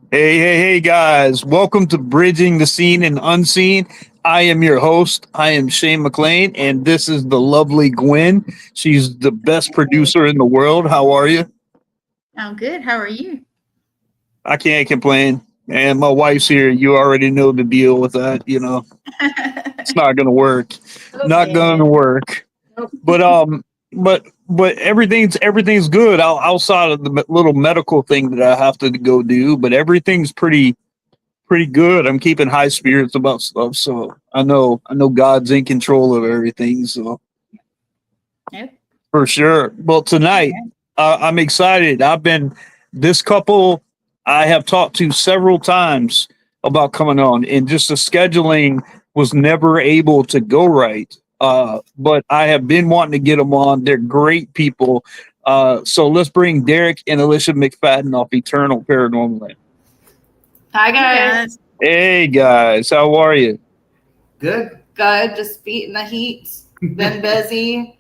Hey, guys. Welcome to Bridging the Seen and Unseen. I am your host. I am Shane McLain, and this is the lovely Gwen. She's the best producer in the world. How are you? I'm good. How are you? I can't complain. And my wife's here. You already know the deal with that. You know, it's not going to work. Not going to work. But everything's good outside of the little medical thing that I have to go do. But everything's pretty good. I'm keeping high spirits about stuff, so I know God's in control of everything. So Yep. for sure. Well, tonight I'm excited. This couple I have talked to several times about coming on, and just the scheduling was never able to go right. But I have been wanting to get them on. They're great people. So let's bring Derek and Alisha McFadden off Eternal Paranormal. Hi guys. Hey guys, how are you? Good. Just beating the heat. Been busy.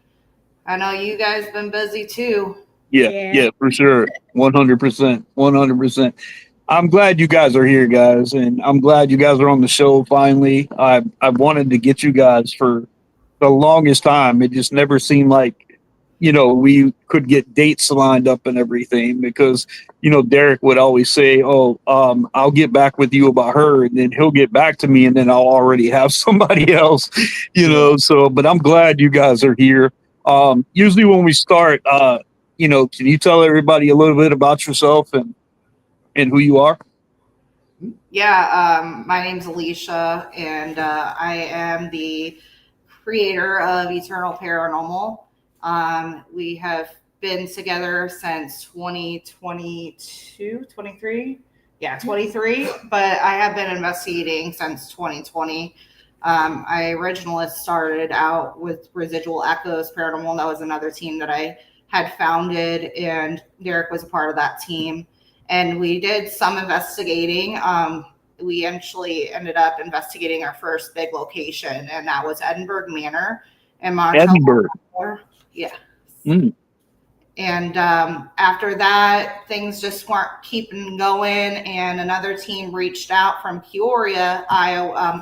I know you guys been busy too. Yeah, for sure. 100%. I'm glad you guys are here, guys, and I'm glad you guys are on the show finally. I wanted to get you guys for the longest time. It just never seemed like, we could get dates lined up and everything because, Derek would always say, I'll get back with you about her. And then he'll get back to me and then I'll already have somebody else, but I'm glad you guys are here. Usually when we start, can you tell everybody a little bit about yourself and who you are? Yeah. My name's Alisha and I am the creator of Eternal Paranormal. We have been together since 2022, 23. Yeah, 23, but I have been investigating since 2020. I originally started out with Residual Echoes Paranormal. That was another team that I had founded, and Derek was a part of that team. And we did some investigating. We eventually ended up investigating our first big location, and that was Edinburgh Manor in Montreal. Edinburgh. Yeah. Mm. And after that, things just weren't keeping going. And another team reached out from Peoria,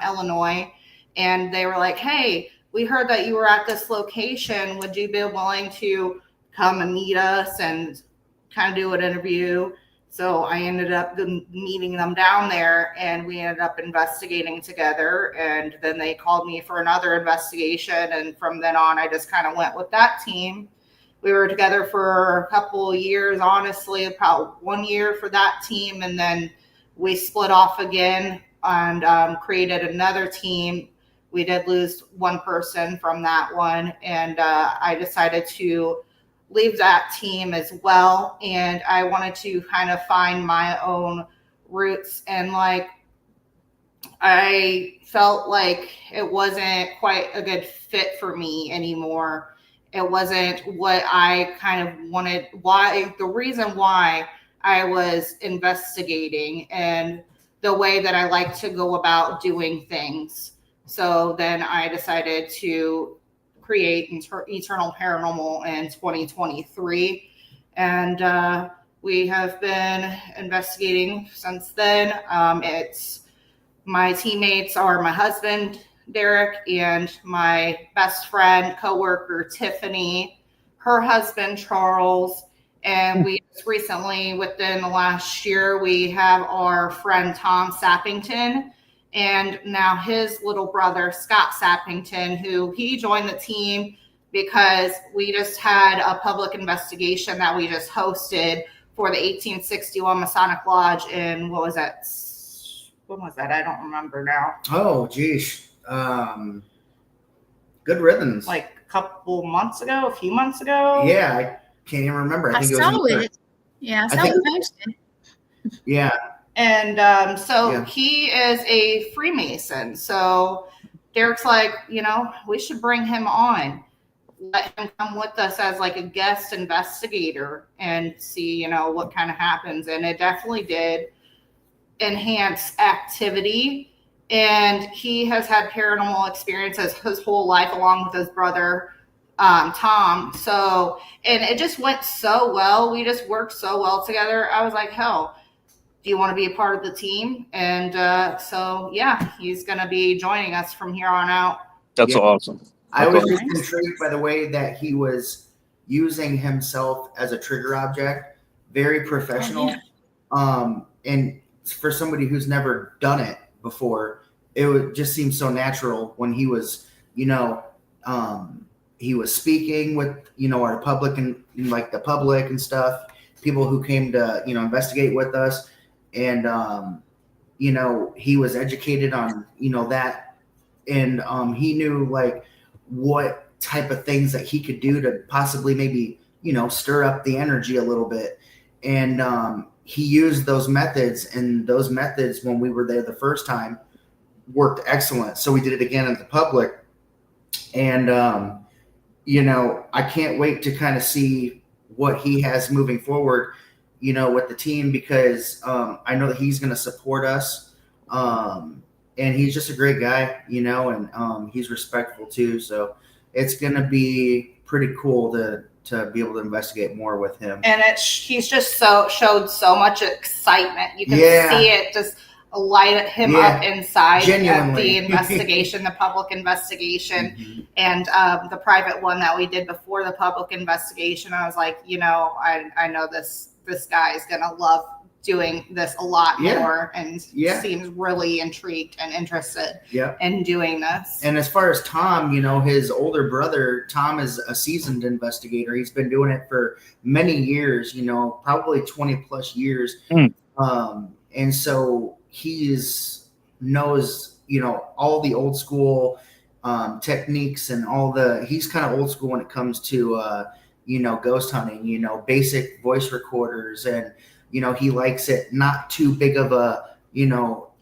Illinois, and they were like, "Hey, we heard that you were at this location. Would you be willing to come and meet us and kind of do an interview?" So I ended up meeting them down there, and we ended up investigating together. And then they called me for another investigation. And from then on, I just kind of went with that team. we were together for a couple of years, honestly, about 1 year for that team. And then we split off again and created another team. We did lose one person from that one. And I decided to leave that team as well. And I wanted to kind of find my own roots. And like, I felt like it wasn't quite a good fit for me anymore. It wasn't what I kind of wanted. The reason why I was investigating and the way that I like to go about doing things. So then I decided to create Eternal Paranormal in 2023. And we have been investigating since then. It's my teammates are my husband, Derek, and my best friend, coworker, Tiffany, her husband, Charles. And we just recently, within the last year, we have our friend, Tom Sappington, and now his little brother, Scott Sappington, who he joined the team because we just had a public investigation that we just hosted for the 1861 Masonic Lodge in, what was that? When was that? I don't remember now. Oh, geez. Good riddance. Like a couple months ago, a few months ago. Yeah, I can't even remember. I think saw it was it. Yeah, I saw think- it posted. Yeah. And so Yeah. he is a Freemason. So Derek's like, we should bring him on. Let him come with us as like a guest investigator and see, what kind of happens. And it definitely did enhance activity. And he has had paranormal experiences his whole life along with his brother, Tom. So, and it just went so well. We just worked so well together. I was like, hell, do you want to be a part of the team? And so, yeah, he's going to be joining us from here on out. That's Yeah. awesome. I was Okay. just intrigued by the way that he was using himself as a trigger object. Very professional. And for somebody who's never done it before, it would just seem so natural when he was, he was speaking with, our public and like the public and stuff, people who came to, investigate with us. And, he was educated on, that. And he knew like what type of things that he could do to possibly maybe, stir up the energy a little bit. And he used those methods, and those methods, when we were there the first time, worked excellent. So we did it again at the public. And, I can't wait to kind of see what he has moving forward, with the team, because I know that he's going to support us. And he's just a great guy, and he's respectful too. So it's going to be pretty cool to be able to investigate more with him. And he's just showed so much excitement. You can Yeah. see it just light him up inside. Genuinely. The investigation, the public investigation, Mm-hmm. and the private one that we did before the public investigation. I was like, I know this guy is gonna love doing this a lot more, and seems really intrigued and interested in doing this. And as far as Tom, his older brother, Tom is a seasoned investigator. He's been doing it for many years, probably 20 plus years. And so he knows, all the old school techniques and he's kind of old school when it comes to, ghost hunting, basic voice recorders, and, he likes it not too big of a,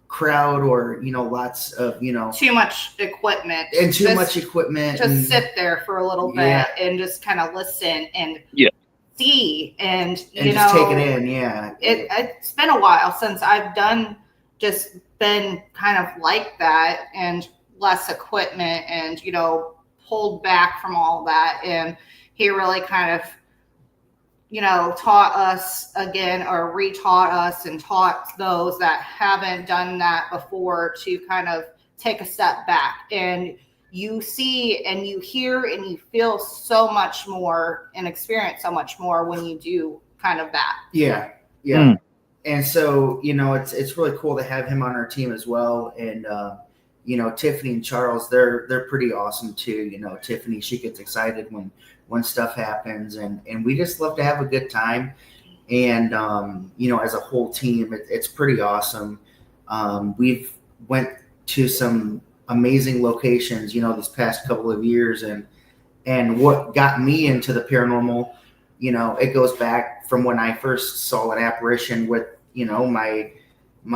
crowd or, lots of, too much equipment. And too much equipment. Just sit there for a little bit and just kind of listen and see and just take it in. Yeah. It's been a while since I've just been kind of like that, and less equipment, and, pulled back from all that. And he really kind of, taught us again, or retaught us, and taught those that haven't done that before to kind of take a step back. And you see and you hear and you feel so much more and experience so much more when you do kind of that. Yeah. And so, it's really cool to have him on our team as well. And, Tiffany and Charles, they're pretty awesome too. Tiffany, she gets excited when when stuff happens, and we just love to have a good time. And you know, as a whole team, it's pretty awesome. We've went to some amazing locations, you know, this past couple of years, and what got me into the paranormal, you know, it goes back from when I first saw an apparition with, you know, my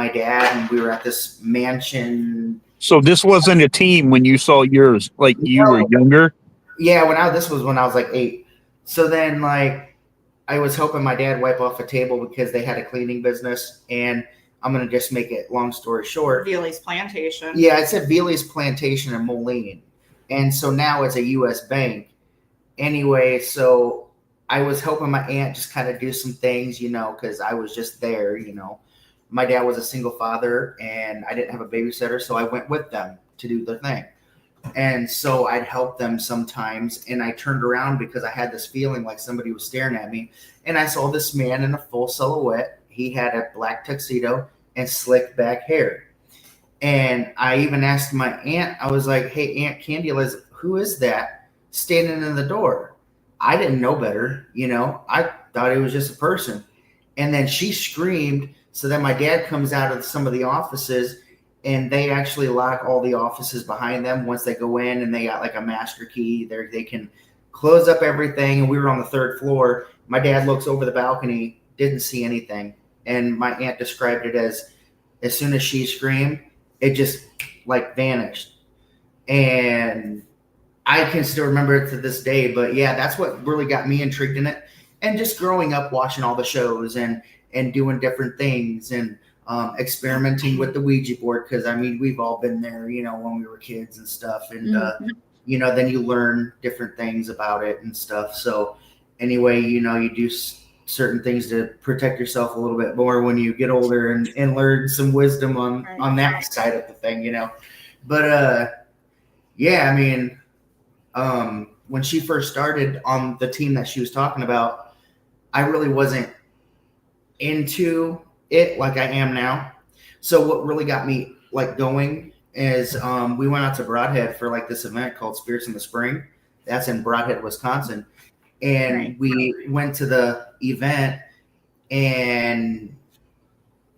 dad, and we were at this mansion. So this wasn't a team when you saw yours, like you were younger? Yeah, this was when I was like 8. So then, like, I was helping my dad wipe off a table because they had a cleaning business, and I'm going to just make it long story short. Veely's Plantation. Yeah, it said Veely's Plantation in McLain. And so now it's a U.S. bank. Anyway, so I was helping my aunt just kind of do some things, you know, because I was just there, you know. My dad was a single father, and I didn't have a babysitter, so I went with them to do their thing. And so I'd help them sometimes, and I turned around because I had this feeling like somebody was staring at me, and I saw this man in a full silhouette. He had a black tuxedo and slick back hair. And I even asked my aunt, I was like, hey, Aunt Candy Liz, who is that standing in the door? I didn't know better, you know. I thought it was just a person. And then she screamed. So then my dad comes out of some of the offices, and they actually lock all the offices behind them once they go in, and they got like a master key. They can close up everything. And we were on the 3rd floor. My dad looks over the balcony, didn't see anything. And my aunt described it as soon as she screamed, it just like vanished. And I can still remember it to this day. But yeah, that's what really got me intrigued in it. And just growing up watching all the shows and doing different things, and experimenting with the Ouija board, because I mean, we've all been there, you know, when we were kids and stuff. And you know, then you learn different things about it and stuff. So anyway, you know, you do certain things to protect yourself a little bit more when you get older, and learn some wisdom on that side of the thing, you know. But yeah, I mean, when she first started on the team that she was talking about, I really wasn't into it like I am now. So what really got me like going is we went out to Broadhead for like this event called Spirits in the Spring. That's in Broadhead, Wisconsin. And we went to the event, and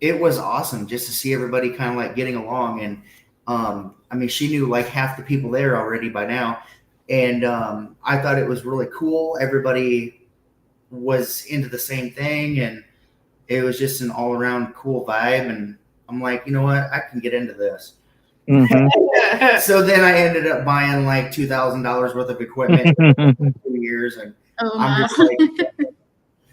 it was awesome just to see everybody kind of like getting along. And I mean, she knew like half the people there already by now. And I thought it was really cool. Everybody was into the same thing, and it was just an all around cool vibe. And I'm like, you know what? I can get into this. Mm-hmm. So then I ended up buying like $2,000 worth of equipment for 2 years. And I'm just like,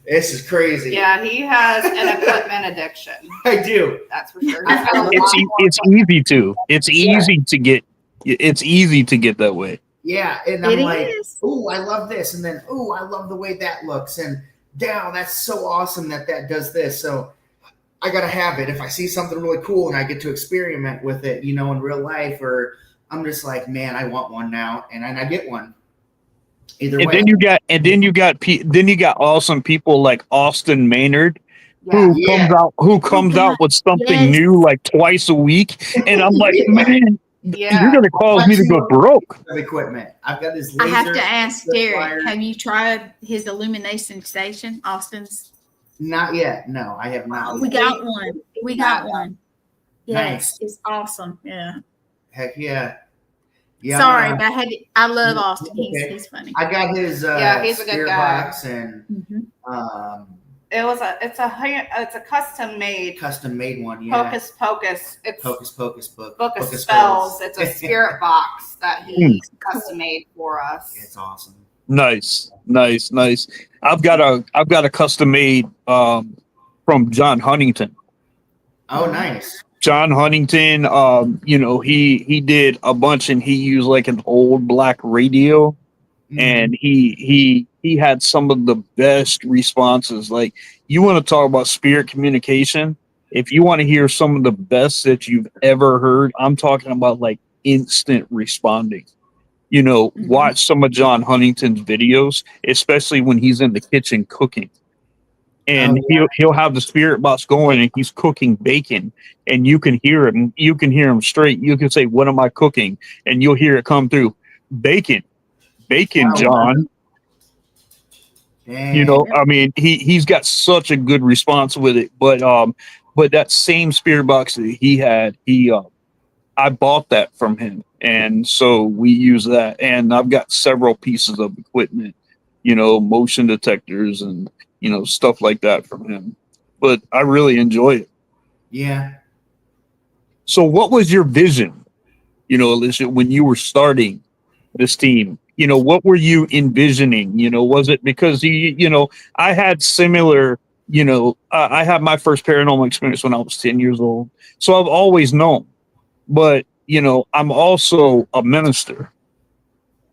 this is crazy. Yeah, he has an equipment addiction. I do. That's for sure. It's easy to. It's easy to get. It's easy to get that way. Yeah, and I'm like, oh, I love this, and then oh, I love the way that looks, and wow, that's so awesome that does this. So I gotta have it. If I see something really cool and I get to experiment with it, you know, in real life, or I'm just like, man, I want one now, and I get one. Either way. Then you got awesome people like Austin Maynard, who comes out with something new like twice a week, and I'm like, man. Yeah. You're going to cause me to go broke. Equipment. I've got this laser. I have to ask Derek, have you tried his illumination station, Austin's? Not yet. No, I have not. We got one. We got one. Yes, nice. It's awesome. Yeah. Heck yeah. Yeah. Sorry, but I love Austin. He's funny. I got his he's a good guy. Box, and it's a custom made one. Yeah. Hocus Pocus. It's Hocus Pocus book of spells. It's a spirit box that he custom made for us. It's awesome. Nice. I've got a custom made from John Huntington. Oh, nice. John Huntington, you know, he did a bunch, and he used like an old black radio, and he had some of the best responses. Like, you want to talk about spirit communication? If you want to hear some of the best that you've ever heard, I'm talking about like instant responding. You know, watch some of John Huntington's videos, especially when he's in the kitchen cooking. And he'll have the spirit box going, and he's cooking bacon, and you can hear him. You can hear him straight. You can say, "What am I cooking?" And you'll hear it come through. Bacon, John. Dang. You know, I mean, he's got such a good response with it. But that same spirit box that he had, I bought that from him, and so we use that. And I've got several pieces of equipment, you know, motion detectors and stuff like that from him. But I really enjoy it. Yeah. So, what was your vision, Alisha, when you were starting this team? What were you envisioning? Was it because I had similar, I had my first paranormal experience when I was 10 years old. So I've always known, but, I'm also a minister.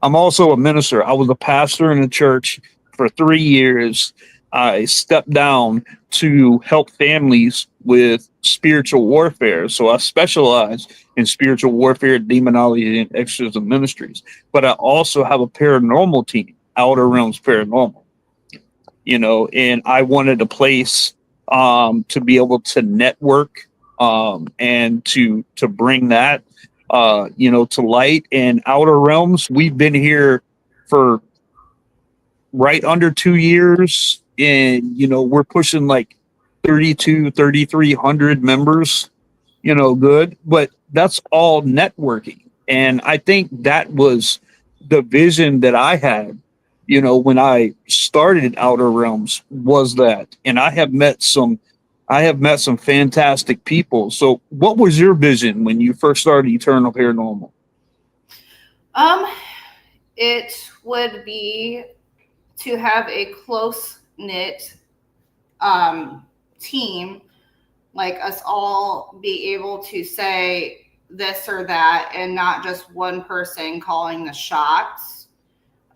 I was a pastor in a church for 3 years. I stepped down to help families with spiritual warfare. So I specialize in spiritual warfare, demonology, and exorcism ministries. But I also have a paranormal team, Outer Realms Paranormal. And I wanted a place to be able to network and to bring that to light. And Outer Realms, we've been here for right under 2 years, and we're pushing like 3,300 members, good, but that's all networking. And I think that was the vision that I had, when I started Outer Realms, was that. And I have met some fantastic people. So what was your vision when you first started Eternal Paranormal? It would be to have a close knit team, like us all be able to say this or that, and not just one person calling the shots.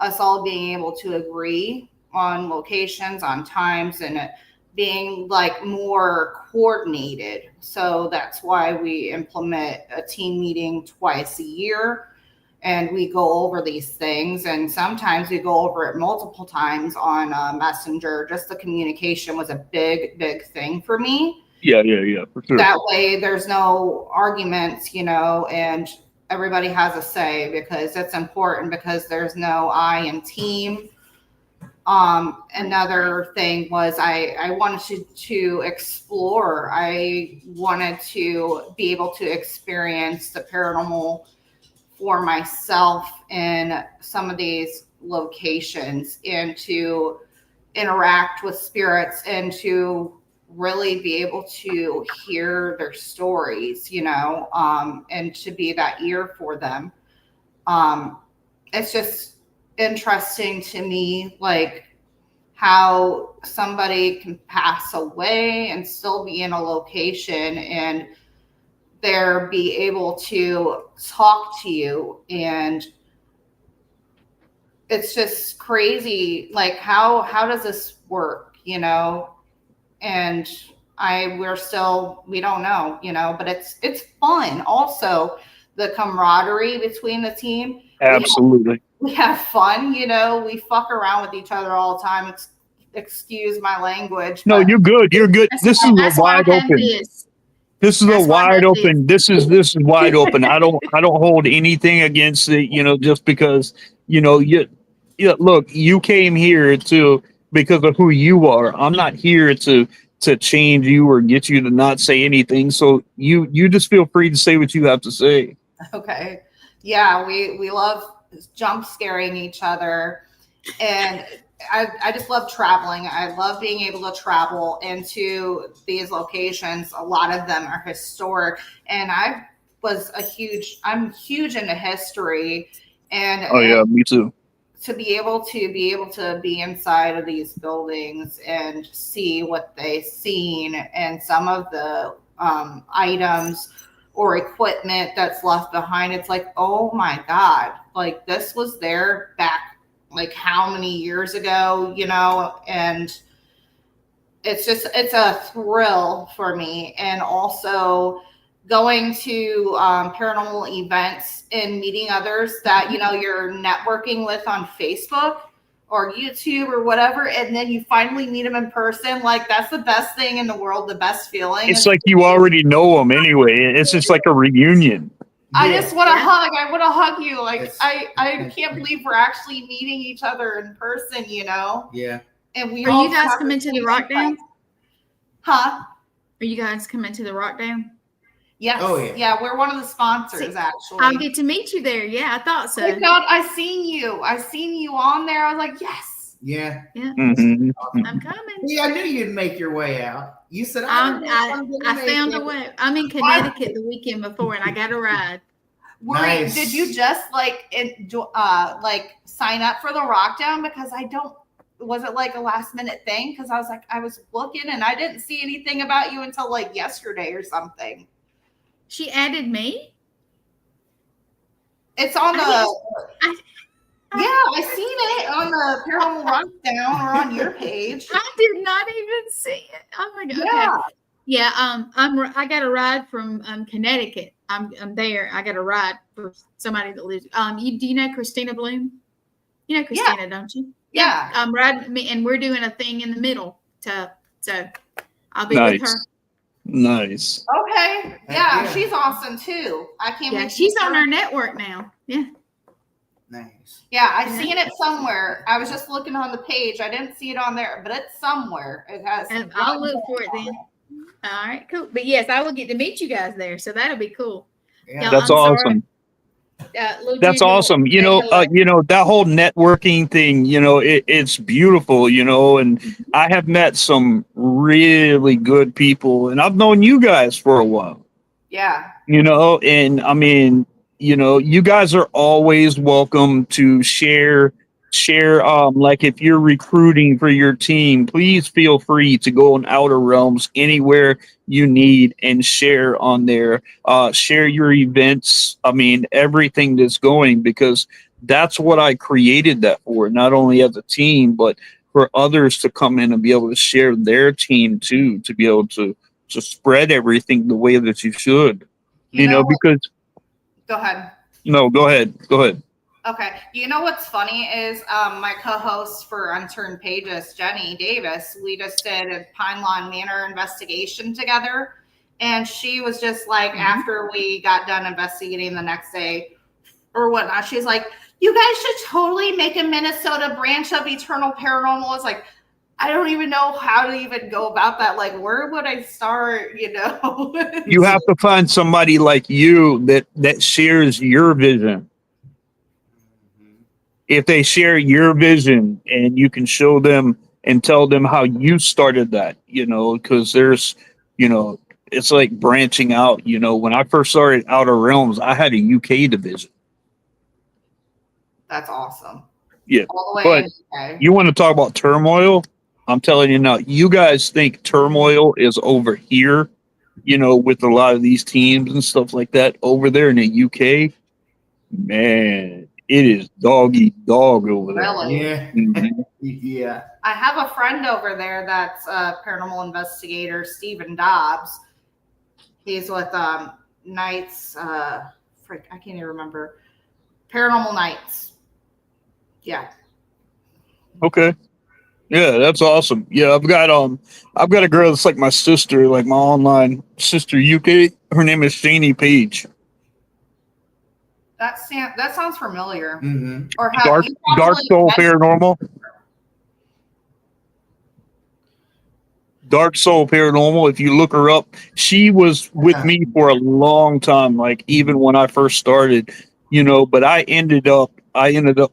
Us all being able to agree on locations, on times, and being like more coordinated. So that's why we implement a team meeting twice a year. And we go over these things, and sometimes we go over it multiple times on Messenger. Just the communication was a big thing for me. Yeah, for sure. That way there's no arguments, and everybody has a say, because it's important, because there's no I in team. Another thing was I wanted to explore. I wanted to be able to experience the paranormal for myself in some of these locations, and to interact with spirits, and to really be able to hear their stories, and to be that ear for them. It's just interesting to me, like how somebody can pass away and still be in a location, and they're be able to talk to you. And it's just crazy, like how does this work, and we don't know, but it's fun. Also, the camaraderie between the team. Absolutely. We have fun, we fuck around with each other all the time. Excuse my language. No, you're good. This is a wide open. This is a wide open. This is wide open. I don't hold anything against it, just because, look, you came here because of who you are. I'm not here to change you or get you to not say anything. So you just feel free to say what you have to say. Okay. Yeah, we love jump scaring each other, and I just love traveling. I love being able to travel into these locations. A lot of them are historic, and I'm huge into history. And oh yeah, me too. To be able to be inside of these buildings and see what they've seen, and some of the items or equipment that's left behind, it's like, oh my God, like this was there back like how many years ago, and it's a thrill for me. And also going to paranormal events and meeting others that you're networking with on Facebook or YouTube or whatever, and then you finally meet them in person. Like, that's the best thing in the world, the best feeling. It's like you already know them anyway. It's just like a reunion. I just want to hug. I want to hug you. Like, I can't believe we're actually meeting each other in person, Yeah. And we Are all you guys have coming the to the same Rock Down? price. Huh? Are you guys coming to the Rock Down? Yes. Oh, yeah. Yeah, we're one of the sponsors, See, actually. I'll get to meet you there. Yeah, I thought so. Oh God, I seen you. I seen you on there. I was like, yes. Yeah. Yeah, Mhm. I'm coming. See, I knew you'd make your way out. You said I found a way. I'm in Connecticut the weekend before, and I got a ride. Nice. Did you just like sign up for the Rock Down? Because was it like a last minute thing? Because I was looking and I didn't see anything about you until like yesterday or something. She added me. It's on I seen it on the Paranormal Rock Down or on your page. I did not even see it. Oh my god. Yeah. Okay. Yeah. I got a ride from Connecticut. I'm there. I got a ride for somebody that lives. Do you know Christina Bloom? You know Christina, don't you? Yeah. I'm riding me, and we're doing a thing in the middle. So I'll be Nice. with her. Nice. Okay. Yeah, she's awesome too. I can't. Yeah, wait to she's meet on her. our network now. Yeah. Nice. Yeah, I seen it somewhere. I was just looking on the page. I didn't see it on there, but it's somewhere. It has. And I'll look for it then. All right, cool. But yes, I will get to meet you guys there, so that'll be cool. Yeah. Y'all, That's I'm awesome. Sorry. That's Ginger, awesome. say hello. That whole networking thing, it's beautiful, and I have met some really good people, and I've known you guys for a while, Yeah. and I mean, you guys are always welcome to share, like if you're recruiting for your team, please feel free to go on Outer Realms anywhere you need and share on there. Share your events. I mean, everything that's going, because that's what I created that for, not only as a team, but for others to come in and be able to share their team too, to be able to spread everything the way that you should, because Go ahead. no, go ahead. Okay. You know what's funny is my co-host for Unturned Pages, Jenny Davis, we just did a Pine Lawn Manor investigation together. And she was just like, after we got done investigating the next day or whatnot, she's like, you guys should totally make a Minnesota branch of Eternal Paranormal. It's like, I don't even know how to even go about that. Like, where would I start? You have to find somebody like you that shares your vision. If they share your vision and you can show them and tell them how you started that, because there's, it's like branching out. When I first started Outer Realms, I had a UK division. That's awesome. Yeah. All the way But in the UK. you want to talk about turmoil? I'm telling you now, you guys think turmoil is over here, with a lot of these teams and stuff like that. Over there in the UK, man, it is dog eat dog over there. Really? Yeah. Mhm. Yeah. I have a friend over there that's a paranormal investigator, Stephen Dobbs. He's with Knights. I can't even remember. Paranormal Knights. Yeah. Okay. Yeah, that's awesome. Yeah, I've got a girl that's like my sister, like my online sister UK. Her name is Shani Page. That sounds familiar. Mm-hmm. Or Dark Soul Paranormal. Dark Soul Paranormal. If you look her up, she was with me for a long time, like even when I first started, but I ended up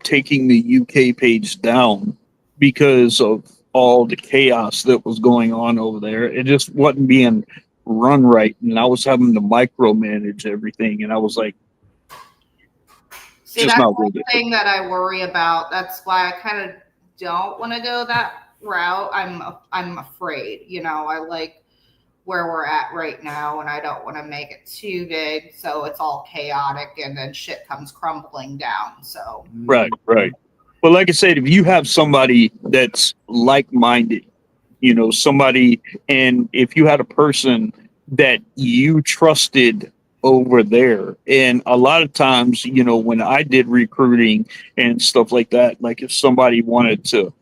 taking the UK page down because of all the chaos that was going on over there. It just wasn't being run right, and I was having to micromanage everything, and I was like, See, just that's not one with it. thing that I worry about. That's why I kind of don't want to go that route. I'm afraid, I like where we're at right now, and I don't want to make it too big, so it's all chaotic, and then shit comes crumbling down. So Right. But like I said, if you have somebody that's like-minded, somebody, and if you had a person that you trusted over there, and a lot of times, when I did recruiting and stuff like that, like if somebody wanted to,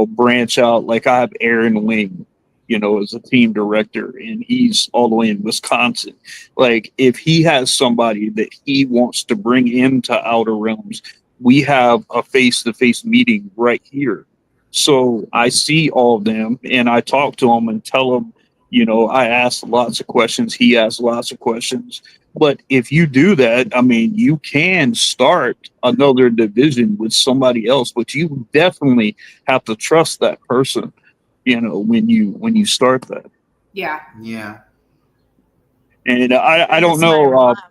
branch out, like I have Aaron Wing, as a team director, and he's all the way in Wisconsin. Like if he has somebody that he wants to bring into Outer Realms, we have a face-to-face meeting right here, So I see all of them and I talk to them and tell them, I ask lots of questions. He asks lots of questions. But if you do that, I mean, you can start another division with somebody else, but you definitely have to trust that person, when you start that. Yeah. Yeah. And I don't It's not know. reliable.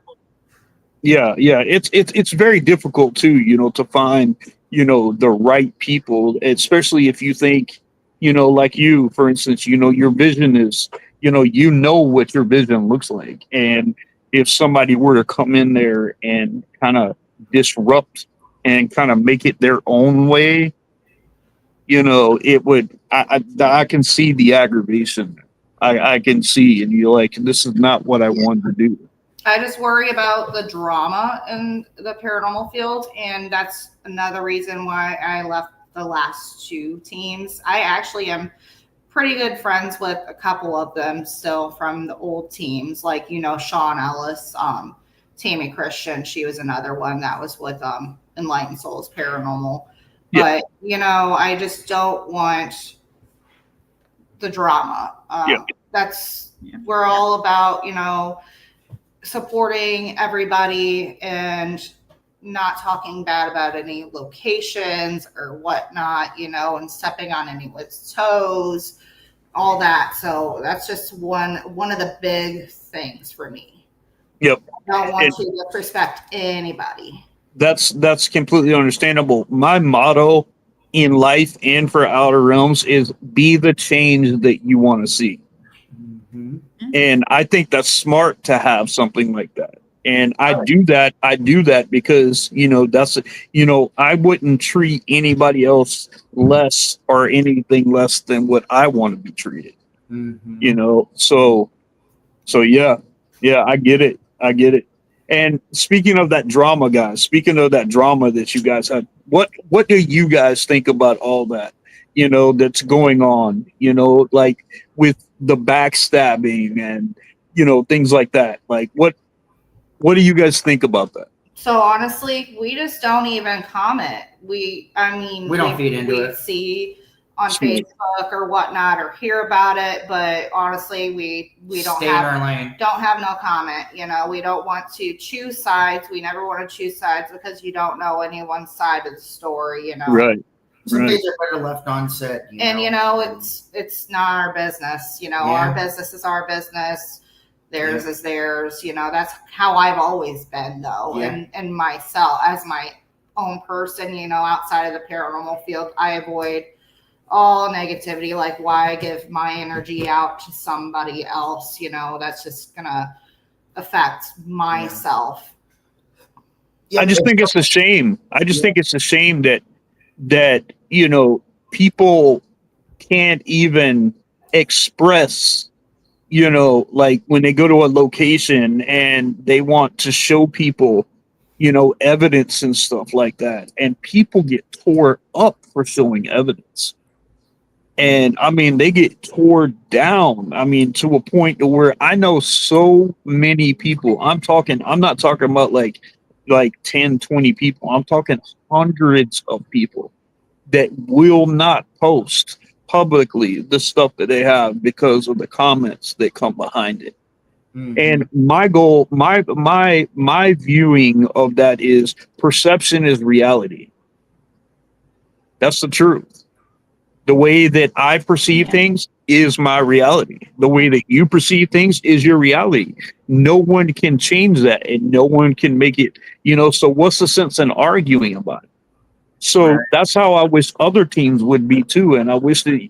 Yeah, it's very difficult too, to find, the right people, especially if you think, like you, for instance, your vision is, what your vision looks like. And if somebody were to come in there and kind of disrupt and kind of make it their own way, it would, I can see the aggravation. I can see, and you're like, this is not what I wanted to do. I just worry about the drama in the paranormal field, and that's another reason why I left the last two teams. I actually am pretty good friends with a couple of them still from the old teams, like Sean Ellis, Tammy Christian. She was another one that was with Enlightened Souls Paranormal. Yeah. But I just don't want the drama. Yeah. We're all about supporting everybody and not talking bad about any locations or whatnot, and stepping on anyone's toes, all that. So that's just one of the big things for me. Yep. I don't want to disrespect anybody. That's completely understandable. My motto in life and for Outer Realms is be the change that you want to see. Mm-hmm. And I think that's smart to have something like that. And I do that because, that's, I wouldn't treat anybody else less or anything less than what I want to be treated. Mm-hmm. So yeah, I get it. And speaking of that drama, guys, that you guys had, what do you guys think about all that, that's going on, like with the backstabbing and, things like that? Like, what do you guys think about that? So honestly, we just don't even comment. We don't feed into it. See on Sweet. Facebook or whatnot or hear about it, but honestly, we don't Stay in our lane. don't have no comment. We don't want to choose sides. We never want to choose sides because you don't know anyone's side of the story. Right. Some Right. things are better left unsaid. And it's not our business. Our business is our business. Theirs is theirs. That's how I've always been, though. Yeah. And myself, as my own person, outside of the paranormal field, I avoid all negativity. Like, why give my energy out to somebody else? That's just gonna affect myself. Yeah, I just think it's a shame. Think it's a shame that people can't even express, like when they go to a location and they want to show people, evidence and stuff like that, and people get tore up for showing evidence. And I mean, they get tore down. I mean, to a point to where I know so many people. I'm not talking about like 10, 20 people. I'm talking hundreds of people that will not post publicly the stuff that they have because of the comments that come behind it. Mm-hmm. And my goal, my viewing of that is perception is reality. That's the truth. The way that I perceive things is my reality. The way that you perceive things is your reality. No one can change that, and no one can make it, so what's the sense in arguing about it? So that's how I wish other teams would be too. And I wish that,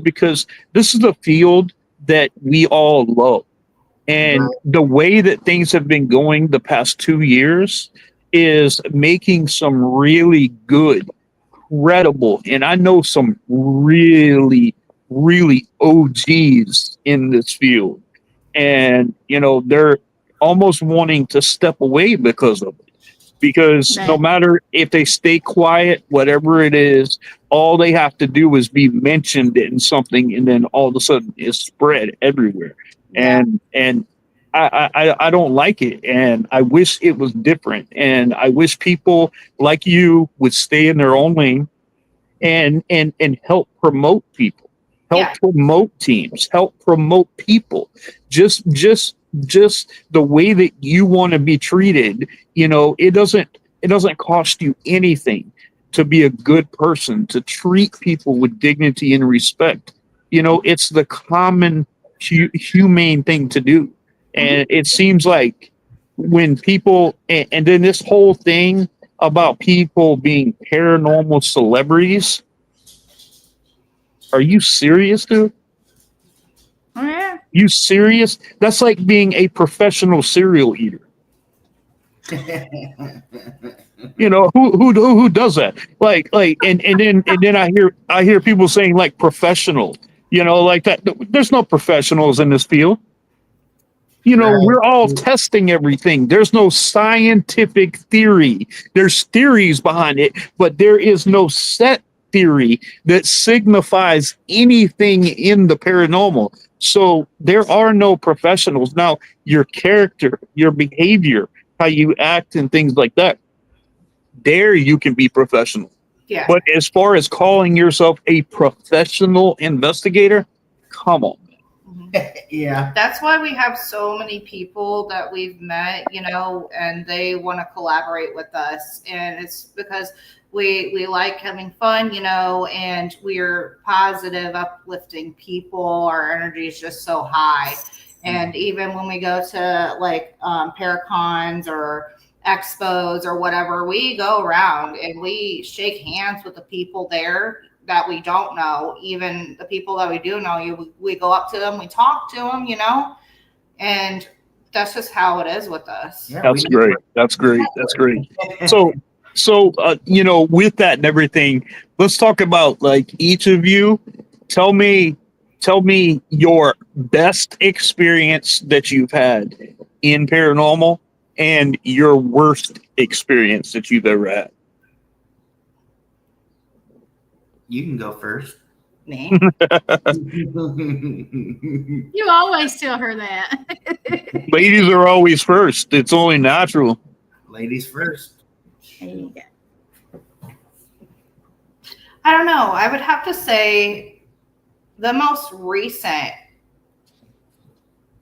because this is a field that we all love. And the way that things have been going the past 2 years is making some really good, credible, and I know some really, really OGs in this field. And, they're almost wanting to step away because of it. Because no matter if they stay quiet, whatever it is, all they have to do is be mentioned in something, and then all of a sudden it's spread everywhere. Yeah. And I don't like it, and I wish it was different. And I wish people like you would stay in their own lane and help promote people, help Yeah. promote teams, help promote people. Just the way that you want to be treated. It doesn't cost you anything to be a good person, to treat people with dignity and respect. It's the common humane thing to do. And it seems like when people, and then this whole thing about people being paranormal celebrities, are you serious, dude? Oh, yeah. You serious? That's like being a professional serial eater. Who does that? Like and then I hear people saying like professional, like that. There's no professionals in this field. We're all testing everything. There's no scientific theory. There's theories behind it, but there is no set theory that signifies anything in the paranormal. So there are no professionals. Now, your character, your behavior, how you act and things like that, there you can be professional. Yeah. But as far as calling yourself a professional investigator, come on. Yeah. That's why we have so many people that we've met, and they want to collaborate with us. And it's because we like having fun, and we're positive, uplifting people. Our energy is just so high. And even when we go to like Paracons or expos or whatever, we go around and we shake hands with the people there that we don't know. Even the people that we do know, we go up to them, we talk to them, and that's just how it is with us. Yeah, That's great. That's great. That's great. So with that and everything, let's talk about like each of you. Tell me your best experience that you've had in paranormal and your worst experience that you've ever had. You can go first. Me? You always tell her that. Ladies are always first. It's only natural. Ladies first. There you go. I don't know. I would have to say the most recent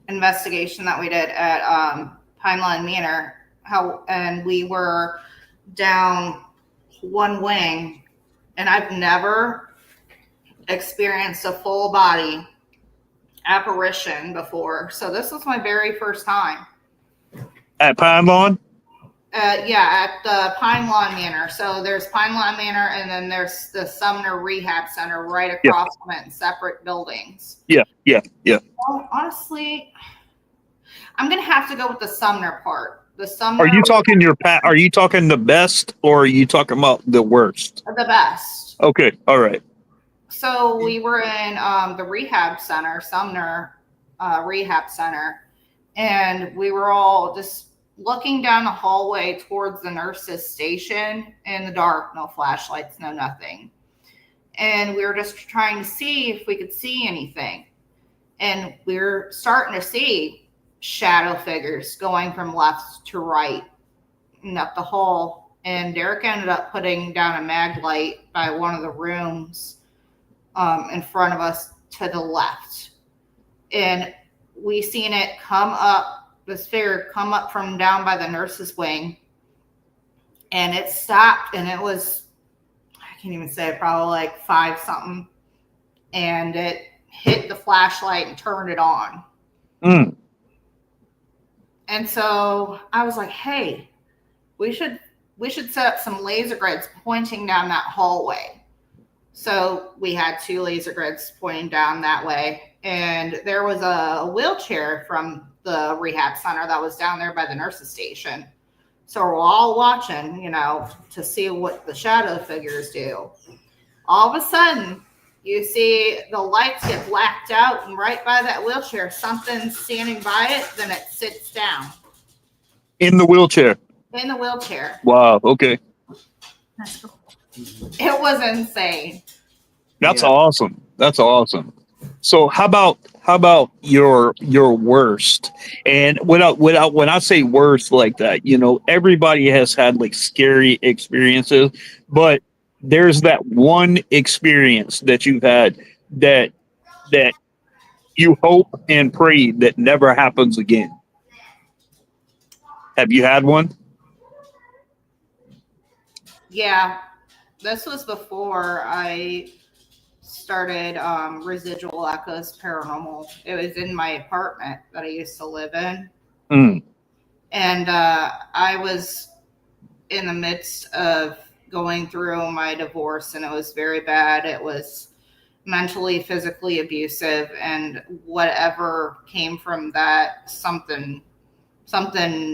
investigation that we did at Pineline Manor, and we were down one wing, and I've never experienced a full body apparition before. So this was my very first time. At Pine Lawn? At the Pine Lawn Manor. So there's Pine Lawn Manor, and then there's the Sumner Rehab Center right across from it in separate buildings. Yeah. Well, honestly, I'm gonna have to go with the Sumner part. The Sumner. Are you talking Are you talking the best, or are you talking about the worst? The best. Okay. All right. So we were in the rehab center, Sumner Rehab Center, and we were all just looking down the hallway towards the nurse's station in the dark, no flashlights, no nothing. And we were just trying to see if we could see anything. And we were starting to see shadow figures going from left to right and up the hall. And Derek ended up putting down a mag light by one of the rooms in front of us to the left. And we seen it come up, this figure come up from down by the nurse's wing. And it stopped, and it was, I can't even say, probably like 5 something. And it hit the flashlight and turned it on. Mm. And so I was like, hey, we should set up some laser grids pointing down that hallway. So we had 2 laser grids pointing down that way. And there was a wheelchair from the rehab center that was down there by the nurse's station. So we're all watching, to see what the shadow figures do. All of a sudden, you see the lights get blacked out, and right by that wheelchair, something's standing by it, then it sits down. In the wheelchair. In the wheelchair. Wow. Okay. That's cool. It was insane. That's awesome. That's awesome. So how about your worst? And without when I say worst like that, everybody has had like scary experiences, but there's that one experience that you've had that you hope and pray that never happens again. Have you had one? Yeah, this was before I started Residual Echoes Paranormal. It was in my apartment that I used to live in. Mm. And I was in the midst of going through my divorce, and it was very bad. It was mentally, physically abusive, and whatever came from that, something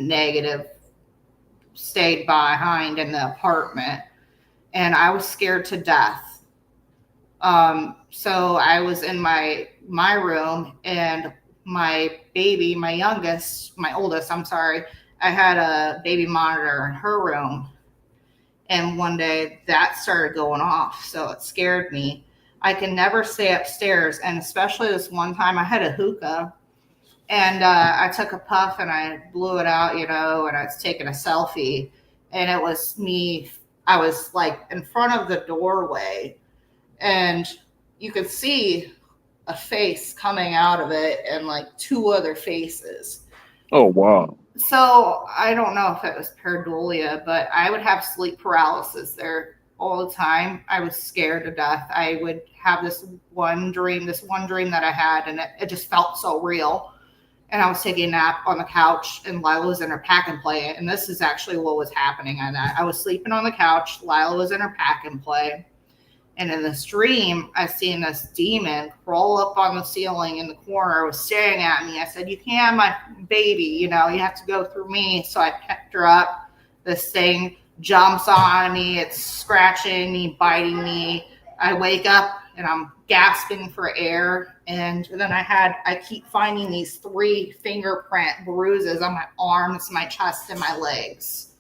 negative stayed behind in the apartment, and I was scared to death. So I was in my room, and my baby, my oldest, I had a baby monitor in her room. And one day that started going off. So it scared me. I can never stay upstairs. And especially this one time I had a hookah, and I took a puff and I blew it out, and I was taking a selfie, and it was me. I was like in front of the doorway, and you could see a face coming out of it and like two other faces. Oh, wow. So I don't know if it was pareidolia, but I would have sleep paralysis there all the time. I was scared to death. I would have this one dream that I had, and it just felt so real. And I was taking a nap on the couch, and Lila was in her pack and play. And this is actually what was happening. I was sleeping on the couch. Lila was in her pack and play. And in this dream, I seen this demon crawl up on the ceiling in the corner, was staring at me. I said, "You can't have my baby, you have to go through me." So I picked her up. This thing jumps on me. It's scratching me, biting me. I wake up and I'm gasping for air. And then I keep finding these 3 fingerprint bruises on my arms, my chest, and my legs.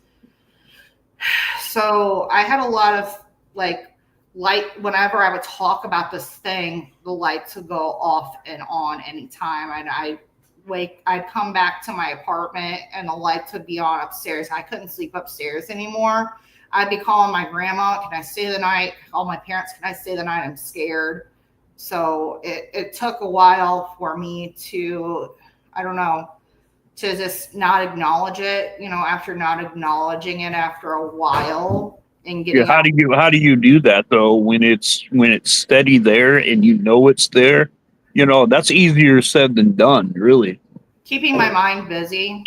So I had a lot of light. Whenever I would talk about this thing, the lights would go off and on anytime. And I'd come back to my apartment and the lights would be on upstairs. I couldn't sleep upstairs anymore. I'd be calling my grandma, "Can I stay the night?" Call my parents, "Can I stay the night? I'm scared." So it took a while for me to, to just not acknowledge it, after not acknowledging it after a while. And Yeah, how do you do that though when it's steady there and it's there? That's easier said than done, really. Keeping my mind busy,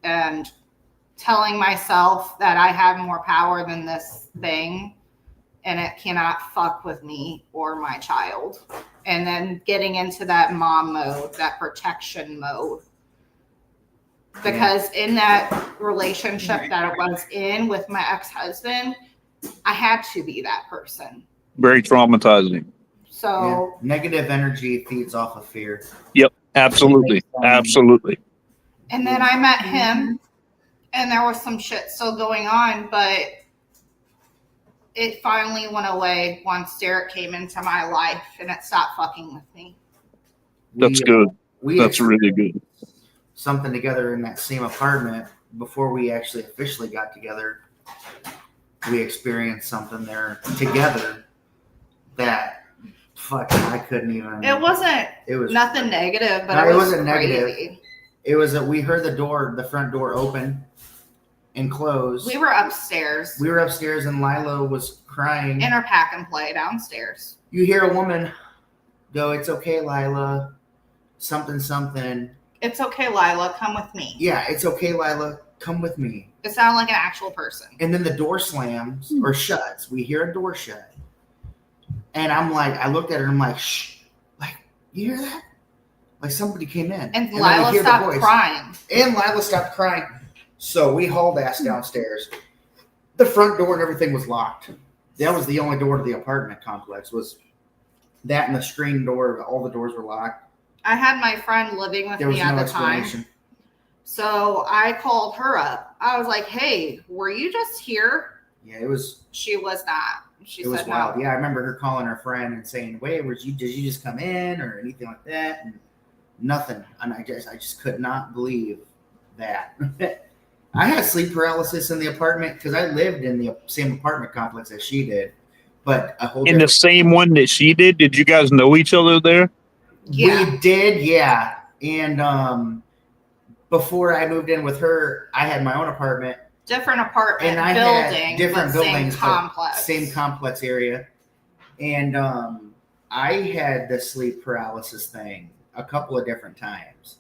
and telling myself that I have more power than this thing and it cannot fuck with me or my child. And then getting into that mom mode, that protection mode. Because in that relationship that I was in with my ex-husband, I had to be that person. Very traumatizing. So negative energy feeds off of fear. Yep, absolutely. Absolutely. And then I met him, and there was some shit still going on, but it finally went away once Derek came into my life and it stopped fucking with me. That's good. That's really good. Something together in that same apartment before we actually officially got together. We experienced something there together that fucking I couldn't even. It was nothing negative, but it wasn't negative. It was that we heard the front door open and close. We were upstairs. And Lila was crying. In her pack and play downstairs. You hear a woman go, "It's okay, Lila. Something. It's okay, Lila. Come with me." Yeah, "It's okay, Lila. Come with me." It sounded like an actual person. And then the door slams or shuts. We hear a door shut. And I'm like, I looked at her and I'm like, "Shh. Like, you hear that?" Like somebody came in. And Lila stopped crying. So we hauled ass downstairs. The front door and everything was locked. That was the only door to the apartment complex, was that, and the screen door. All the doors were locked. I had my friend living with me at the time. So I called her up. I was like, "Hey, were you just here?" Yeah, it was. She was not. She said was wild. No. Yeah, I remember her calling her friend and saying, "Wait, did you just come in or anything like that?" And nothing. And I just could not believe that. I had sleep paralysis in the apartment because I lived in the same apartment complex as she did, but a whole In the different. same one that she did? Did you guys know each other there? Yeah. We did, yeah. And before I moved in with her, I had my own apartment. Different apartment And I building, had different but buildings, same complex. same complex area. And I had the sleep paralysis thing a couple of different times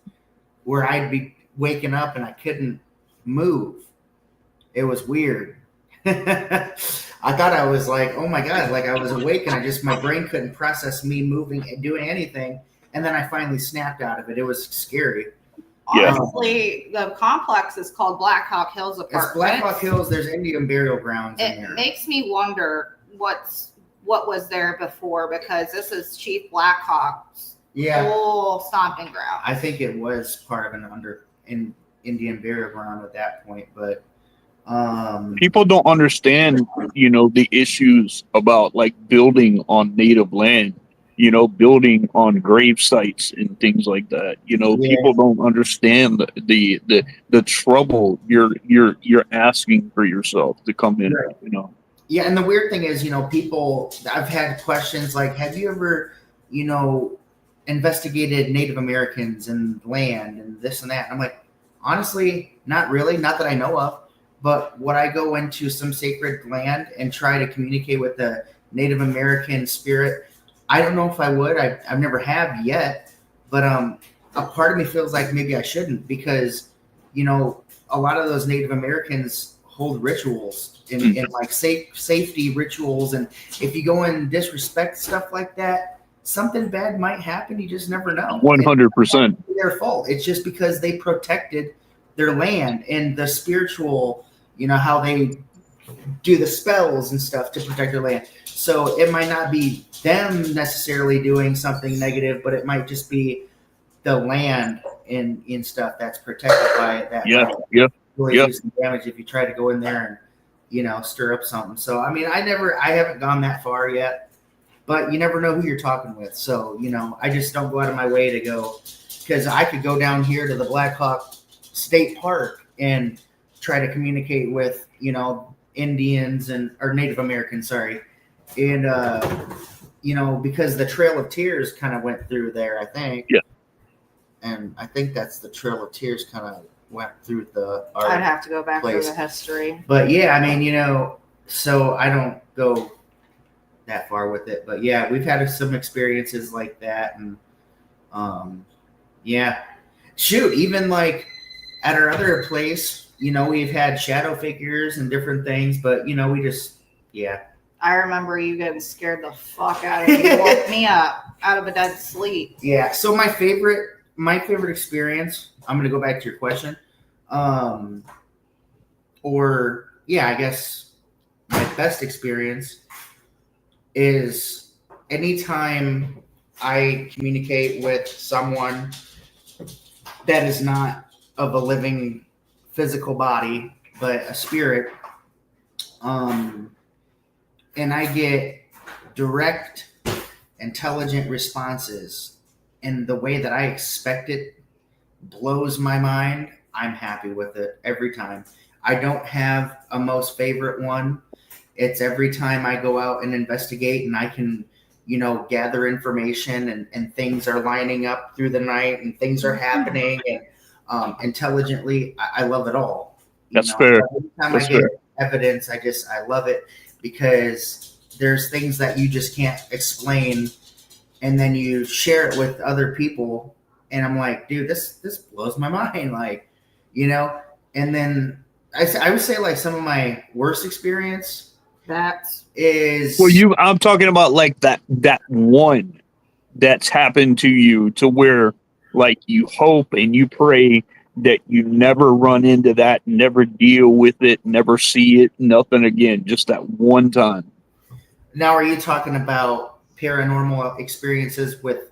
where I'd be waking up and I couldn't move. It was weird. I thought I was like, oh my God, like I was awake and my brain couldn't process me moving and doing anything. And then I finally snapped out of it. It was scary. Yeah. Honestly, the complex is called Black Hawk Hills It's Apartments. Black Hawk Hills. There's Indian burial grounds in It there. makes me wonder what was there before, because this is Chief Black Hawk's full stomping ground. I think it was part of an Indian burial ground at that point, but People don't understand, the issues about like building on native land, building on grave sites and things like that. People don't understand the trouble you're asking for yourself to come in. Right. Yeah, and the weird thing is, people. I've had questions like, "Have you ever, investigated Native Americans and land and this and that?" And I'm like, honestly, not really, not that I know of. But would I go into some sacred land and try to communicate with the Native American spirit? I don't know if I would. I've never have yet. But a part of me feels like maybe I shouldn't, because, a lot of those Native Americans hold rituals and like safety rituals. And if you go and disrespect stuff like that, something bad might happen. You just never know. 100%. Their fault. It's just because they protected their land and the spiritual, how they do the spells and stuff to protect their land. So it might not be them necessarily doing something negative, but it might just be the land in stuff that's protected by it. That really do some damage if you try to go in there and, stir up something. So, I mean, I haven't gone that far yet, but you never know who you're talking with. So, I just don't go out of my way to go, because I could go down here to the Black Hawk State Park and try to communicate with, Indians or Native Americans, sorry. And, because the Trail of Tears kind of went through there, I think. Yeah. And I think that's the Trail of Tears kind of went through I'd have to go back through the history. But yeah, I mean, so I don't go that far with it. But yeah, we've had some experiences like that. And yeah. Shoot, even like at our other place, we've had shadow figures and different things, but we just, I remember you getting scared the fuck out of me. You woke me up out of a dead sleep. Yeah. So my favorite experience, I'm going to go back to your question. I guess my best experience is anytime I communicate with someone that is not of a living physical body, but a spirit, and I get direct, intelligent responses in the way that I expect it, blows my mind. I'm happy with it every time. I don't have a most favorite one. It's every time I go out and investigate and I can, gather information and things are lining up through the night and things are happening and intelligently, I love it all. That's fair. Every time I get evidence, I love it, because there's things that you just can't explain, and then you share it with other people, and I'm like, dude, this blows my mind, like, and then I would say like some of my worst experience I'm talking about like that one that's happened to you, to where like you hope and you pray that you never run into that, never deal with it, never see it, nothing again, just that one time. Now, are you talking about paranormal experiences with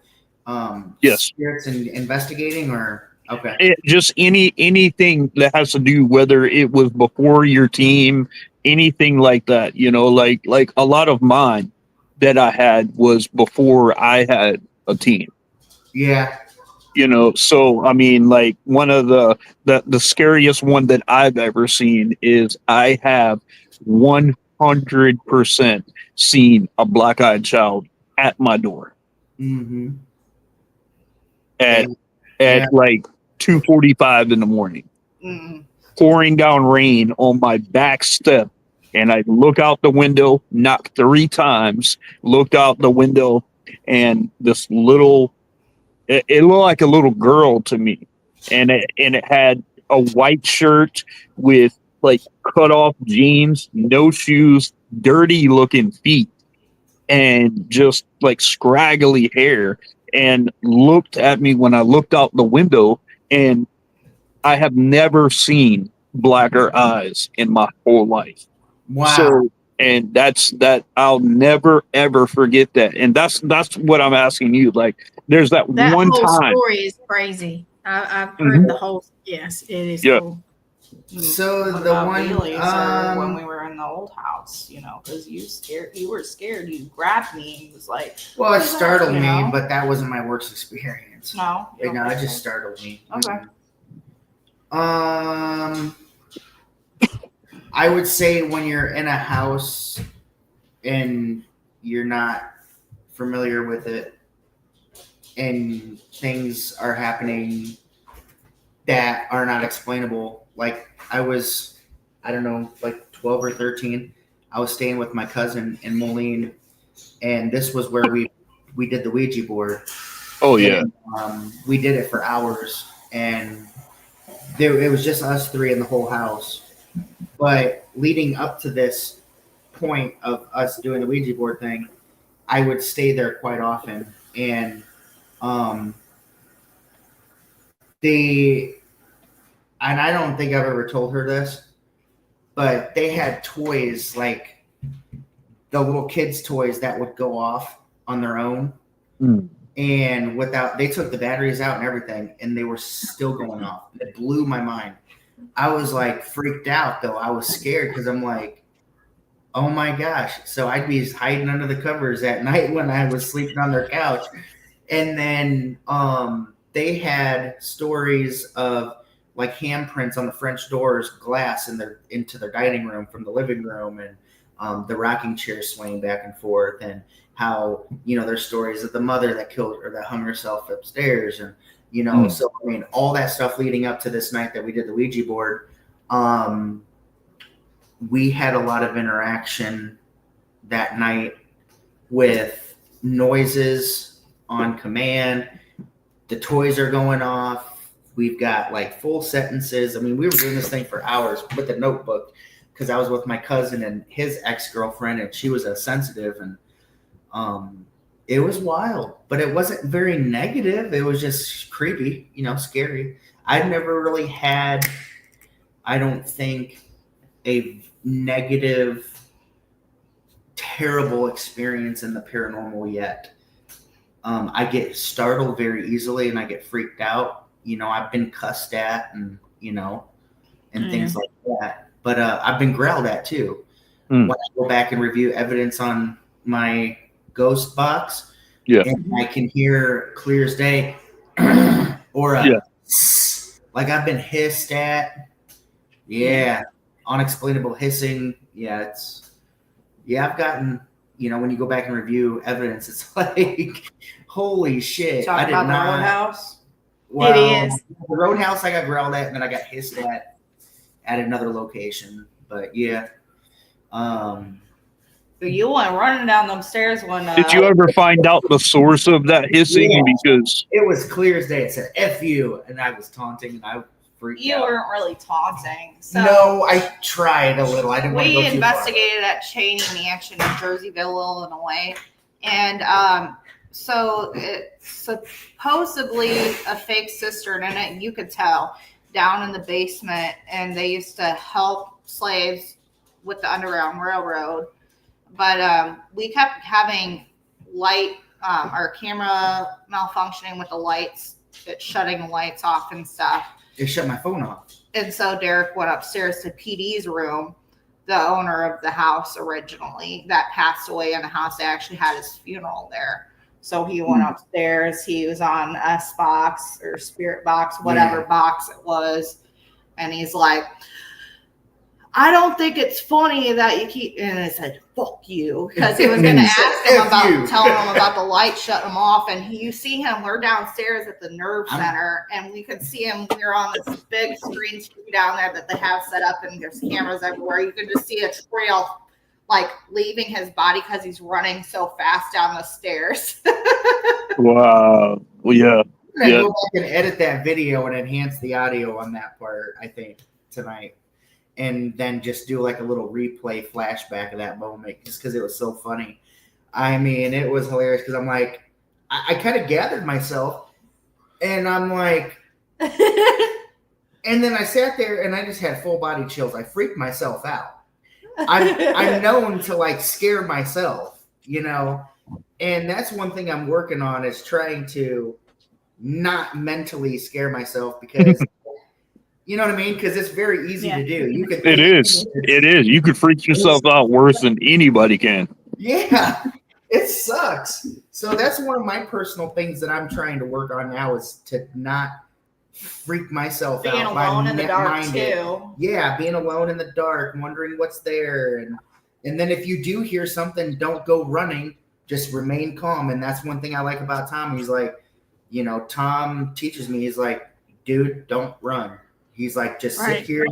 spirits and investigating, or okay? Just anything that has to do, whether it was before your team, anything like that, like a lot of mine that I had was before I had a team. Yeah. You know, so I mean, like one of the scariest one that I've ever seen is I have 100% seen a black-eyed child at my door Mm-hmm. at Yeah. like 2:45 in the morning, Mm. pouring down rain on my back step. And I look out the window, knocked 3 times, looked out the window, and this little, it looked like a little girl to me. And it had a white shirt with like cut off jeans, no shoes, dirty looking feet, and just like scraggly hair, and looked at me when I looked out the window. And I have never seen blacker eyes in my whole life. Wow. So, and that I'll never ever forget that. And that's what I'm asking you. Like, there's that That one whole time. story is crazy. I've heard the whole. Yes, it is Yeah. cool. So What the about one, Bailey's or when we were in the old house, you know, because you were scared. You grabbed me and was like, well, it "What is that?" startled You me, know? but that wasn't my worst experience. No, you don't No, it think just so? startled me. Okay. I would say when you're in a house and you're not familiar with it and things are happening that are not explainable. Like I don't know, like 12 or 13. I was staying with my cousin in McLain, and this was where we did the Ouija board. Oh yeah. And, we did it for hours, and it was just us three in the whole house. But leading up to this point of us doing the Ouija board thing, I would stay there quite often, and and I don't think I've ever told her this, but they had toys like the little kids' toys that would go off on their own. Mm. And they took the batteries out and everything, and they were still going off. It blew my mind. I was like freaked out though. I was scared because I'm like, oh my gosh. So I'd be hiding under the covers at night when I was sleeping on their couch. And then they had stories of like handprints on the French doors, glass into their dining room from the living room, and the rocking chair swaying back and forth, and how, you know, there's stories of the mother that killed or that hung herself upstairs, and you know, so I mean, all that stuff leading up to this night that we did the Ouija board, we had a lot of interaction that night with noises on command. The toys are going off. We've got like full sentences. I mean, we were doing this thing for hours with a notebook because I was with my cousin and his ex-girlfriend, and she was a sensitive, and it was wild, but it wasn't very negative. It was just creepy, you know, scary. I've never really had, I don't think, a negative, terrible experience in the paranormal yet. I get startled very easily and I get freaked out. You know, I've been cussed at and, you know, and things like that. But I've been growled at too. When I go back and review evidence on my ghost box, and I can hear clear as day, or like I've been hissed at. Yeah, unexplainable hissing. Yeah, I've gotten, you know, when you go back and review evidence, it's like, holy shit. Talk I did about not. the Roadhouse. Well, It is. The Roadhouse I got growled at, and then I got hissed at another location. But yeah. You went running down them stairs when. Did you ever find out the source of that hissing? Yeah. Because It was clear as day. It said "F you," and I was taunting, and I freaked You out. weren't really taunting. So No, I tried a little. I didn't want to go we too far. investigated at Cheney Mansion in Jerseyville, Illinois, and so it's supposedly a fake cistern in it. You could tell down in the basement, and they used to help slaves with the Underground Railroad. But we kept having our camera malfunctioning with the lights, it's shutting the lights off and stuff. It shut my phone off. And so Derek went upstairs to PD's room, the owner of the house originally that passed away in the house. They actually had his funeral there. So he went upstairs. He was on S box or spirit box, whatever box it was. And he's like, I don't think it's funny that you keep, and I said, fuck you. Because he was going to ask him about, telling him about the light, shutting him off. And you see him, we're downstairs at the nerve center, and we could see him. We're on this big screen down there that they have set up, and there's cameras everywhere. You can just see a trail like leaving his body because he's running so fast down the stairs. Wow. Well, yeah. I'm gonna go back and edit that video and enhance the audio on that part, I think, tonight. And then just do like a little replay flashback of that moment just because it was so funny. I mean, it was hilarious because I'm like, I kind of gathered myself and I'm like, and then I sat there and I just had full body chills. I freaked myself out. I'm known to like scare myself, you know, and that's one thing I'm working on is trying to not mentally scare myself because you know what I mean? Because it's very easy to do. You can. It is. You could freak yourself out worse than anybody can. Yeah, it sucks. So that's one of my personal things that I'm trying to work on now is to not freak myself out. Being alone in the dark too. Yeah, being alone in the dark, wondering what's there, and then if you do hear something, don't go running. Just remain calm. And that's one thing I like about Tom. He's like, you know, Tom teaches me. He's like, dude, don't run. He's like, just sit here,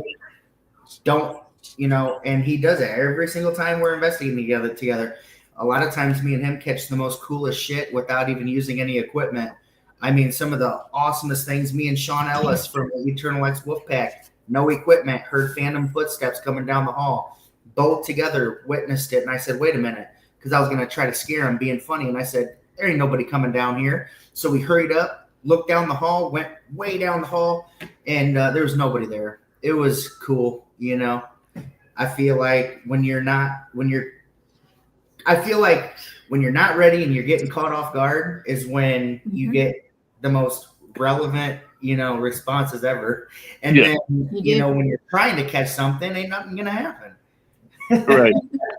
don't, you know, and he does it every single time we're investigating together. A lot of times me and him catch the most coolest shit without even using any equipment. I mean, some of the awesomest things, me and Sean Ellis from the Eternal X Wolfpack, no equipment, heard phantom footsteps coming down the hall, both together witnessed it. And I said, wait a minute, because I was going to try to scare him being funny. And I said, there ain't nobody coming down here. So we hurried up, looked down the hall, went way down the hall, and there was nobody there. It was cool, you know. I feel like when you're not ready and you're getting caught off guard is when you get the most relevant, you know, responses ever. And then, you know, when you're trying to catch something, ain't nothing gonna happen. Right.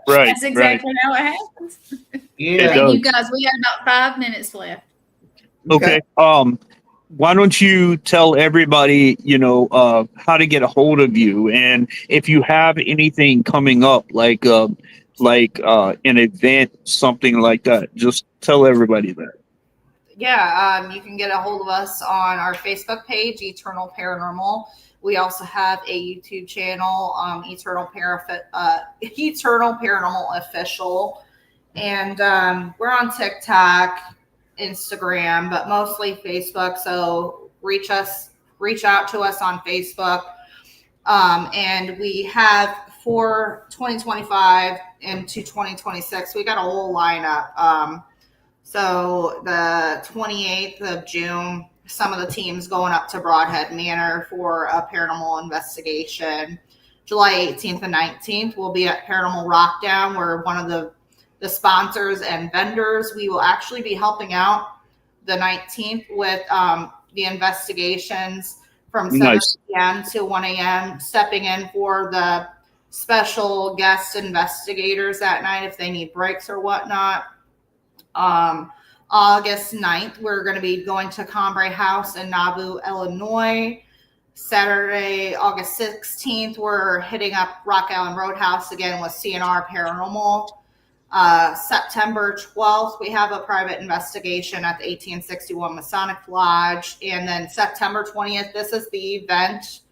That's exactly how it happens. Yeah. Hey, you guys, we got about 5 minutes left. Okay. Why don't you tell everybody, you know, how to get a hold of you, and if you have anything coming up, like an event, something like that, just tell everybody that. Yeah, you can get a hold of us on our Facebook page, Eternal Paranormal. We also have a YouTube channel, Eternal Paranormal Official, and we're on TikTok, Instagram, but mostly Facebook. So reach out to us on Facebook. And we have for 2025 into 2026, we got a whole lineup. So the 28th of June, some of the teams going up to Broadhead Manor for a paranormal investigation. July 18th and 19th, we'll be at Paranormal Rockdown. We're one of the sponsors and vendors. We will actually be helping out the 19th with the investigations from 7 p.m. to 1 a.m., stepping in for the special guest investigators that night if they need breaks or whatnot. August 9th, we're going to be going to Cambrai House in Nauvoo, Illinois. Saturday, August 16th, we're hitting up Rock Island Roadhouse again with CNR Paranormal. September 12th, we have a private investigation at the 1861 Masonic Lodge. And then September 20th, this is the event.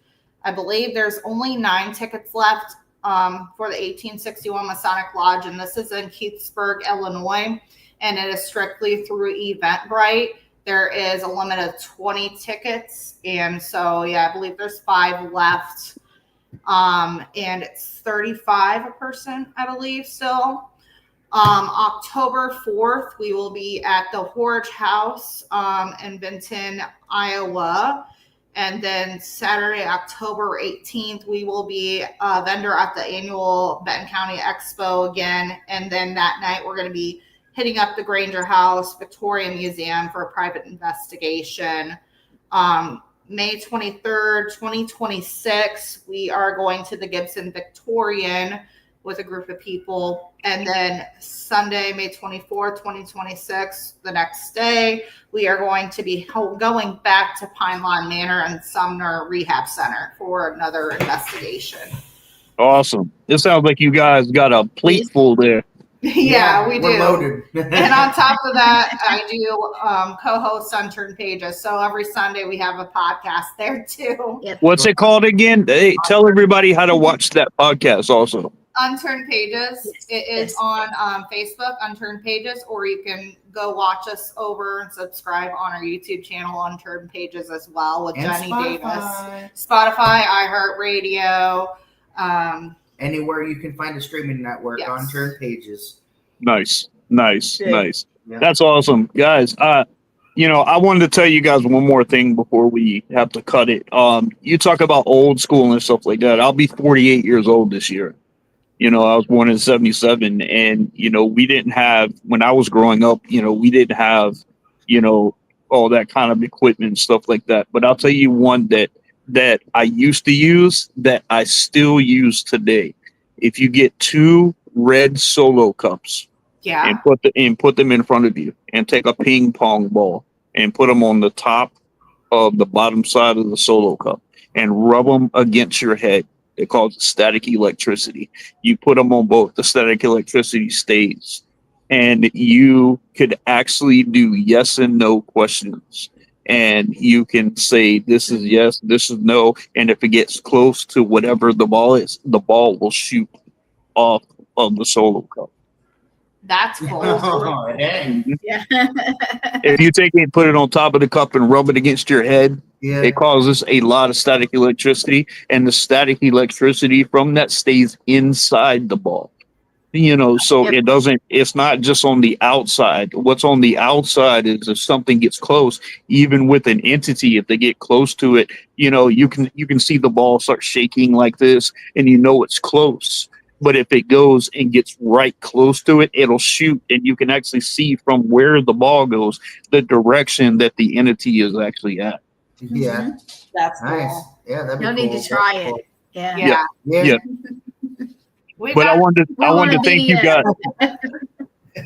I believe there's only 9 tickets left for the 1861 Masonic Lodge. And this is in Keithsburg, Illinois. And it is strictly through Eventbrite. There is a limit of 20 tickets. And so, yeah, I believe there's 5 left. And it's $35 a person, I believe, still. October 4th, we will be at the Horridge House in Benton, Iowa. And then Saturday, October 18th, we will be a vendor at the annual Benton County Expo again. And then that night, we're going to be hitting up the Granger House, Victoria Museum for a private investigation. May 23rd, 2026, we are going to the Gibson Victorian with a group of people. And then Sunday, May 24th, 2026, the next day, we are going to be going back to Pine Lawn Manor and Sumner Rehab Center for another investigation. Awesome. It sounds like you guys got a plate full there. Yeah, we do. We're loaded. And on top of that, I do co-host Unturned Pages. So every Sunday we have a podcast there too. Yep. What's it called again? Hey, tell everybody how to watch that podcast also. Unturned Pages. It is on Facebook, Unturned Pages, or you can go watch us over and subscribe on our YouTube channel, Unturned Pages, as well, with And Jenny Spotify. Davis. Spotify, iHeartRadio. Anywhere you can find a streaming network, Yes. Unturned Pages. Nice. Yeah. That's awesome. Guys, I wanted to tell you guys one more thing before we have to cut it. You talk about old school and stuff like that. I'll be 48 years old this year. I was born in 77, and, we didn't have, when I was growing up, we didn't have, all that kind of equipment and stuff like that. But I'll tell you one that I used to use that I still use today. If you get 2 red Solo cups Yeah. and put them in front of you, and take a ping pong ball and put them on the top of the bottom side of the Solo cup and rub them against your head. It calls static electricity. You put them on both. The static electricity stays, and you could actually do yes and no questions. And you can say, this is yes, this is no. And if it gets close to whatever the ball is, the ball will shoot off of the Solo cup. That's cool. Oh, dang. Yeah. If you take it and put it on top of the cup and rub it against your head, Yeah. it causes a lot of static electricity. And the static electricity from that stays inside the ball. So Yep. it doesn't, it's not just on the outside. What's on the outside is if something gets close, even with an entity, if they get close to it, you can see the ball start shaking like this, and it's close. But if it goes and gets right close to it, it'll shoot, and you can actually see from where the ball goes, the direction that the entity is actually at. Yeah. That's cool. Nice. Yeah, that'd be You'll cool. need to try it. Yeah. Yeah. Yeah. We But I got- wanted to thank you guys.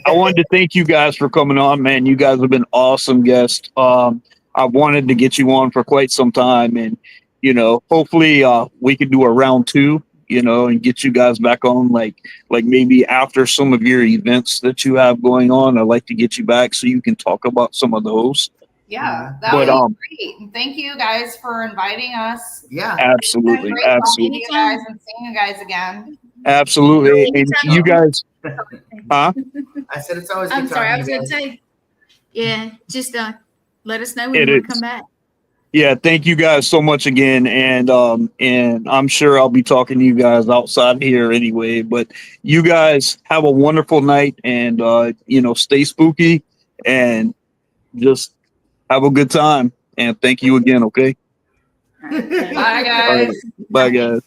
I wanted to thank you guys for coming on, man. You guys have been awesome guests. I wanted to get you on for quite some time, and hopefully we could do a round 2, and get you guys back on, like maybe after some of your events that you have going on. I'd like to get you back so you can talk about some of those. Yeah, that But, was great. And thank you guys for inviting us. Yeah. Absolutely, Great talking to absolutely, you guys and seeing you guys again. absolutely. And you guys, huh? I said it's always I'm good sorry. I talking was to you going to guys. say, yeah, just let us know when It you want to is. come back. Yeah, thank you guys so much again, and I'm sure I'll be talking to you guys outside here anyway. But you guys have a wonderful night, and stay spooky, and just have a good time. And thank you again. Okay, All right. Bye, all right, guys. bye guys.